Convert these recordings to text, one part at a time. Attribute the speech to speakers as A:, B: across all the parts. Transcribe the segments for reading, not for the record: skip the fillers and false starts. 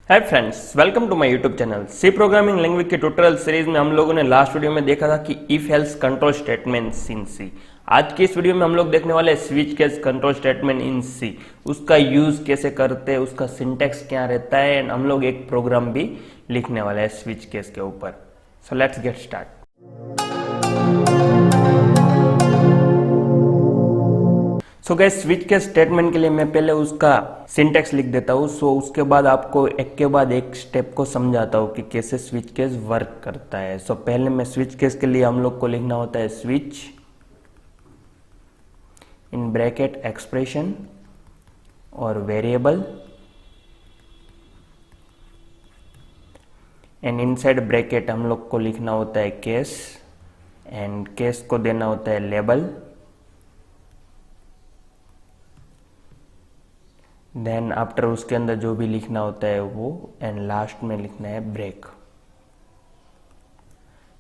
A: Hi friends, welcome to my YouTube channel. C programming language के tutorial series में हम लोगों ने लास्ट वीडियो में देखा था कि if else control statement in C. आज की इस वीडियो में हम लोग देखने वाले हैं switch case control statement in C. उसका यूज कैसे करते हैं, उसका सिंटेक्स क्या रहता है, एंड हम लोग एक प्रोग्राम भी लिखने वाले हैं स्विच केस के ऊपर। So let's get start. So guys, switch के स्टेटमेंट के लिए मैं पहले उसका सिंटेक्स लिख देता हूँ। सो उसके बाद आपको एक के बाद एक स्टेप को समझाता हूँ कि कैसे स्विच केस वर्क करता है। सो पहले मैं स्विच केस के लिए हम लोग को लिखना होता है स्विच इन ब्रैकेट एक्सप्रेशन और वेरिएबल एंड इनसाइड ब्रैकेट हम लोग को लिखना होता है केस एंड केस को देना होता है लेबल। देन आफ्टर उसके अंदर जो भी लिखना होता है वो, एंड लास्ट में लिखना है break.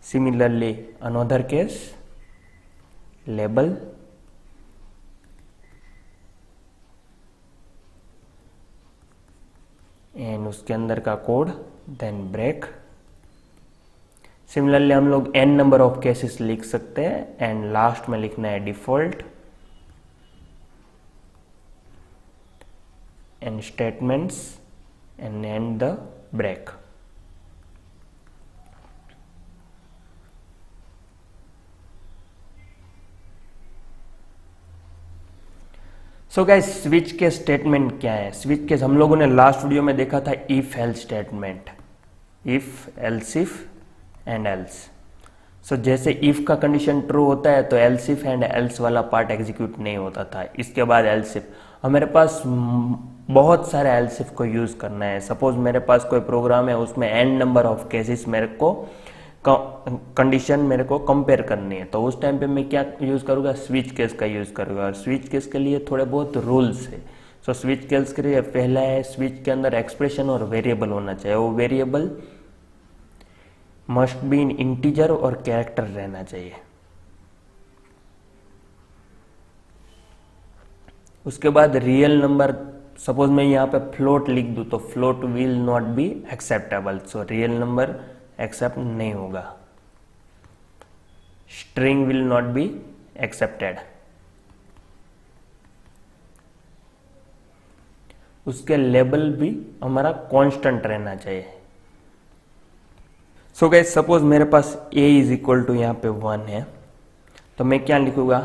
A: Similarly another case label and उसके अंदर का कोड, देन ब्रेक। सिमिलरली हम लोग n नंबर ऑफ केसेस लिख सकते हैं एंड लास्ट में लिखना है default and statements and end the break. So guys, switch के स्टेटमेंट क्या है? स्विच केस हम लोगों ने लास्ट वीडियो में देखा था if else statement, if else if and else. So जैसे इफ का कंडीशन ट्रू होता है तो एल्स इफ एंड एल्स वाला पार्ट एग्जीक्यूट नहीं होता था। इसके बाद एल्स इफ, हमारे पास बहुत सारे एल्स इफ को यूज करना है। सपोज मेरे पास कोई प्रोग्राम है, उसमें n नंबर ऑफ केसेस मेरे को कंडीशन मेरे को कंपेयर करनी है, तो उस टाइम पे मैं क्या यूज करूँगा? स्विच केस का यूज करूँगा। और स्विच केस के लिए थोड़े बहुत रूल्स है। सो स्विच केस के लिए पहला है, स्विच के अंदर एक्सप्रेशन और वेरिएबल होना चाहिए। वो variable must be in integer और कैरेक्टर रहना चाहिए। उसके बाद रियल नंबर, सपोज मैं यहाँ पे फ्लोट लिख दूँ तो float will not be acceptable. So real number except नहीं होगा। String will not be accepted. उसके लेबल भी हमारा कांस्टेंट रहना चाहिए। सो गाइस, सपोज मेरे पास a इज इक्वल टू यहाँ पे 1 है, तो मैं क्या लिखूंगा?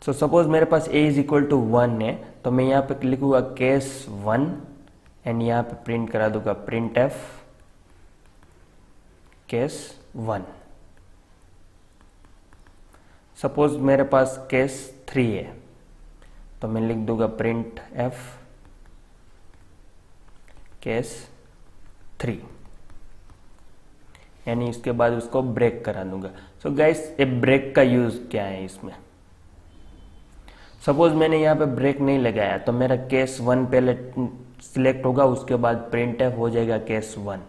A: सो सपोज मेरे पास a इज इक्वल टू 1 है, तो मैं यहाँ पे लिखूंगा केस 1 एंड यहाँ पे प्रिंट करा दूंगा प्रिंट एफ केस 1। सपोज मेरे पास केस 3 है, तो मैं लिख दूंगा प्रिंट एफ केस 3, यानी इसके बाद उसको ब्रेक करा दूंगा। सो गाइस, ये ब्रेक का यूज क्या है इसमें? सपोज मैंने यहाँ पे ब्रेक नहीं लगाया तो मेरा केस 1 पहले सिलेक्ट होगा, उसके बाद प्रिंट एफ हो जाएगा केस 1।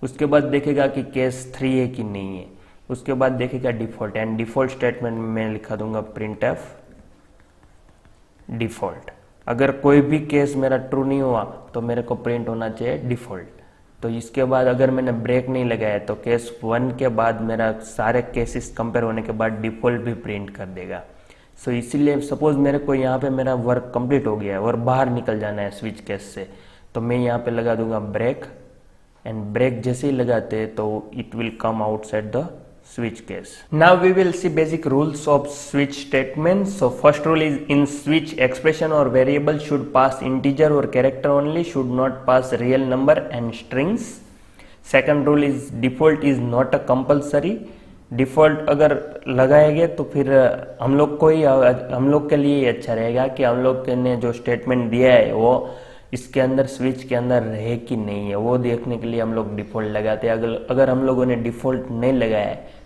A: उसके बाद देखेगा कि केस 3 है कि नहीं है। उसके बाद देखेगा डिफॉल्ट, एंड डिफॉल्ट स्टेटमेंट में मैं लिखा दूंगा प्रिंट एफ डिफॉल्ट। अगर कोई भी केस मेरा ट्रू नहीं हुआ तो मेरे को प्रिंट होना चाहिए डिफॉल्ट। तो इसके बाद अगर मैंने ब्रेक नहीं लगाया तो केस 1 के बाद मेरा सारे केसेस कंपेयर होने के बाद डिफॉल्ट भी प्रिंट कर देगा। सो इसीलिए सपोज मेरे को यहाँ पे मेरा वर्क कंप्लीट हो गया है और बाहर निकल जाना है स्विच केस से, तो मैं यहाँ पे लगा दूंगा ब्रेक, एंड ब्रेक जैसे ही लगाते हैं तो it will come outside the switch case. Now we will see basic rules of switch statements. So first rule is, in switch expression or variable should pass integer or character only, should not pass real number and strings. Second rule is, default is not a compulsory. Default अगर लगाएंगे तो फिर हम लोग के लिए अच्छा रहेगा कि हम लोग ने जो स्टेटमेंट दिया है वो इसके अंदर स्विच के अंदर रहे कि नहीं है, वो देखने के लिए हम लोग डिफॉल्ट लगाते हैं। अगर हम लोगों ने डिफॉल्ट नहीं लगाया है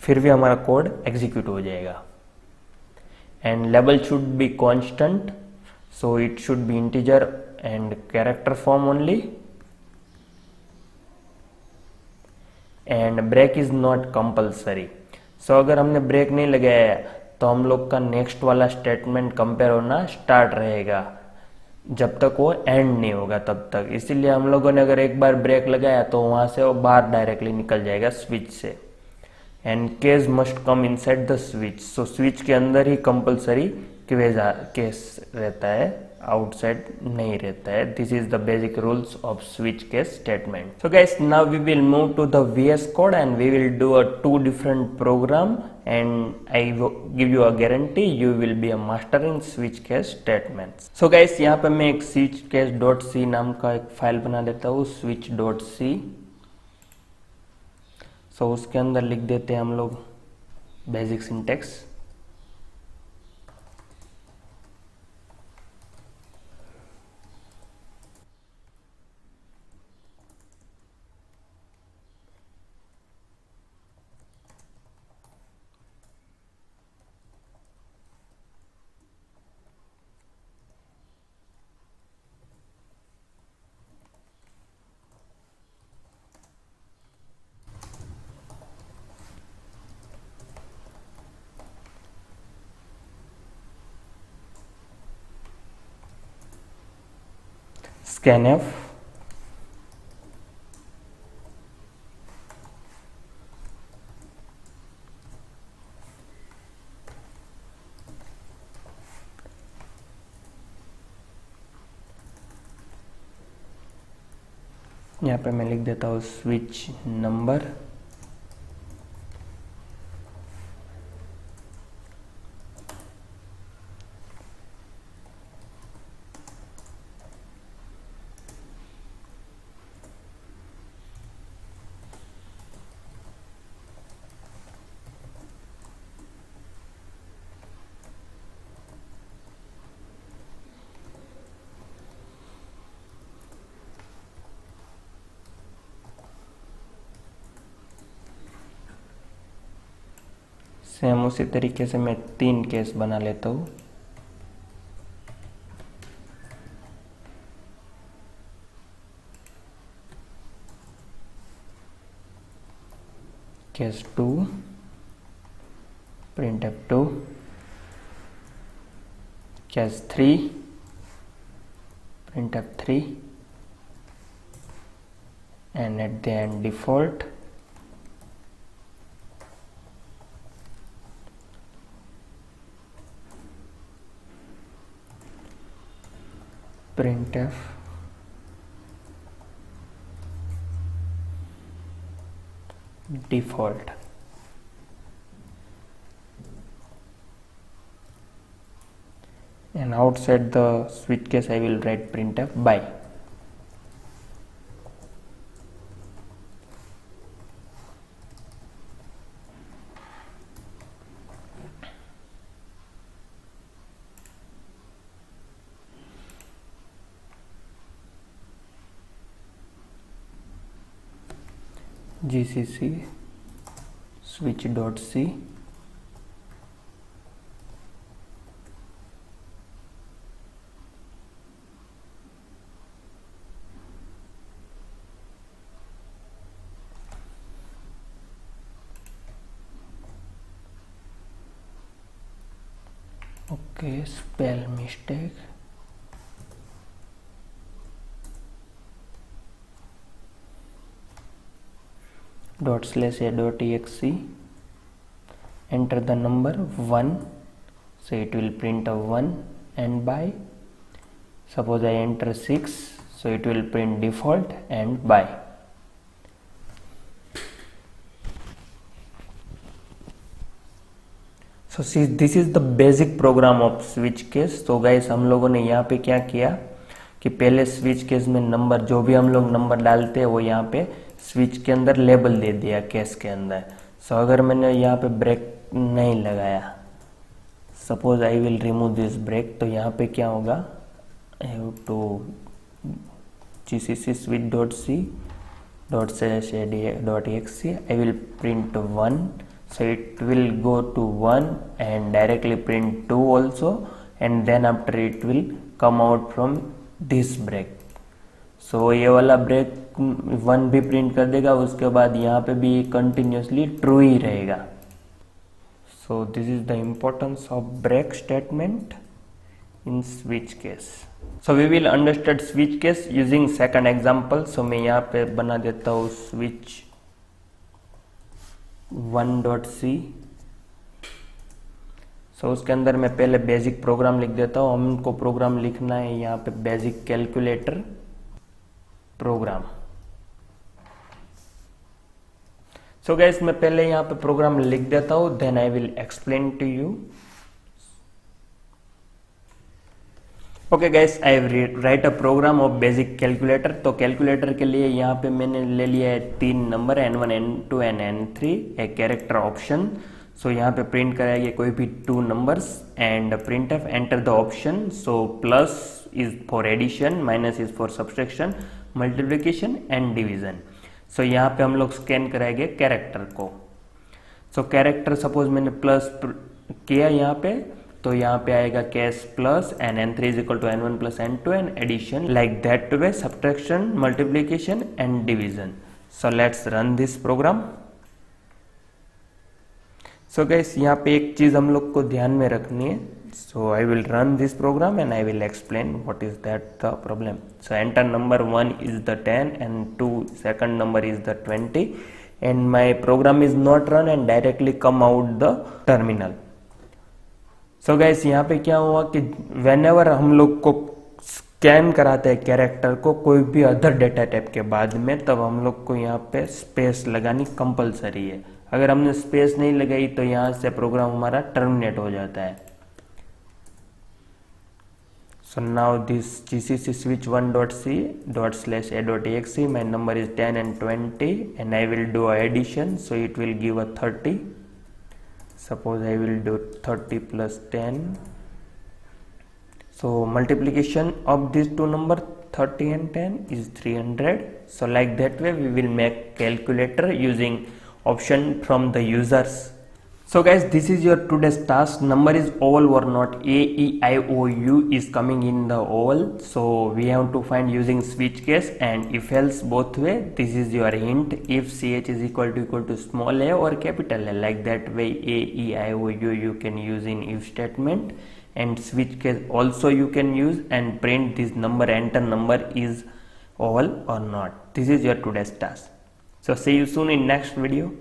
A: फिर भी हमारा कोड एग्जीक्यूट हो जाएगा। And level should be constant, so it should be integer and character form only. And break is not compulsory. So अगर हमने ब्रेक नहीं लगाया तो हम लोग का नेक्स्ट वाला स्टेटमेंट कंपेयर होना स्टार्ट रहेगा। जब तक वो एंड नहीं होगा तब तक। इसीलिए हम लोगों ने अगर एक बार ब्रेक लगाया तो वहाँ से वो बाहर डायरेक्टली निकल जाएगा स्विच से। And case must come inside the switch, so switch के अंदर ही कंपलसरी केस रहता है, आउटसाइड नहीं रहता है। This is the basic rules of switch case statement. So guys, now we will move to the VS code and we will do a 2 different program and I give you a guarantee you will be a master in switch case statement. So guys, यहाँ पे मैं एक switch case dot C नाम का एक file बना लेता हूँ, स्विच डॉट सी। सो उसके अंदर लिख देते हैं हम लोग बेसिक सिंटेक्स। scanf, यहाँ पे मैं लिख देता हूँ स्विच नंबर, सेम उसी तरीके से मैं 3 केस बना लेता हूँ। Case 2, printf 2, case 3, printf 3, and at the end default, printf default. And outside the switch case I will write printf by. gcc switch.c okay, spell mistake, ./a.exe, enter the number 1, so it will print a 1, and by, suppose I enter 6, so it will print default and by. So see, this is the basic program of switch case. तो guys, हम लोगों ने यहाँ पे क्या किया कि पहले स्विच केस में नंबर, जो भी हम लोग नंबर डालते हैं वो यहाँ पे स्विच के अंदर लेबल दे दिया केस के अंदर। सो अगर मैंने यहाँ पे ब्रेक नहीं लगाया, suppose I will remove this break, तो यहाँ पे क्या होगा, I have to gcc switch.c.exe, I will print 1, so it will go to 1 and directly print 2 also, and then after it will come out from this break. So ये वाला break 1 भी print कर देगा, उसके बाद यहाँ पे भी कंटिन्यूसली ट्रू ही रहेगा। So this is the importance of break statement in switch case. So we will understand switch case using second example. So मैं यहाँ पे बना देता हूँ स्विच 1.c। सो उसके अंदर मैं पहले बेसिक प्रोग्राम लिख देता हूँ। हमको प्रोग्राम लिखना है यहाँ पे basic calculator program. So guys मैं पहले यहाँ पे प्रोग्राम लिख देता हूँ, then I will explain to you. Okay guys, I write a program of basic calculator. तो कैलकुलेटर के लिए यहाँ पे मैंने ले लिया है 3 number n1 n2 and n3, a character option. So यहाँ पे प्रिंट कराएंगे कोई भी 2 numbers and printf enter the option. So plus is for addition, minus is for subtraction, multiplication and division. So यहाँ पे हम लोग स्कैन कराएंगे कैरेक्टर को। सो कैरेक्टर सपोज मैंने प्लस किया यहाँ पे, तो यहाँ पे आएगा case plus and n3 is equal to n1 plus n2 and addition, like that way subtraction, multiplication and division. So let's run this program. So guys यहाँ पे एक चीज हम लोग को ध्यान में रखनी है। So I will run this program and I will explain what is that the problem. So enter number 1 is the 10 and 2 second number is the 20 and my program is not run and directly come out the terminal। So guys यहाँ पे क्या हुआ कि whenever हम लोग को scan कराते हैं कैरेक्टर को कोई भी अदर डेटा टाइप के बाद में, तब हम लोग को यहाँ पे स्पेस लगानी कंपलसरी है। अगर हमने स्पेस नहीं लगाई तो यहाँ से प्रोग्राम हमारा टर्मिनेट हो जाता है। So now this gcc switch 1.c ./a.exe, my number is 10 and 20 and I will do addition, so it will give a 30. Suppose I will do 30 plus 10. So multiplication of these two numbers 30 and 10 is 300. So like that way we will make calculator using option from the users। So guys, this is your today's task। Number is oval or not, a, e, i, o, u is coming in the oval, so we have to find using switch case and if else both way। This is your hint, if ch is equal to small a or capital A, like that way a, e, i, o, u you can use in if statement, and switch case also you can use and print this number, enter number is oval or not। This is your today's task। So see you soon in next video।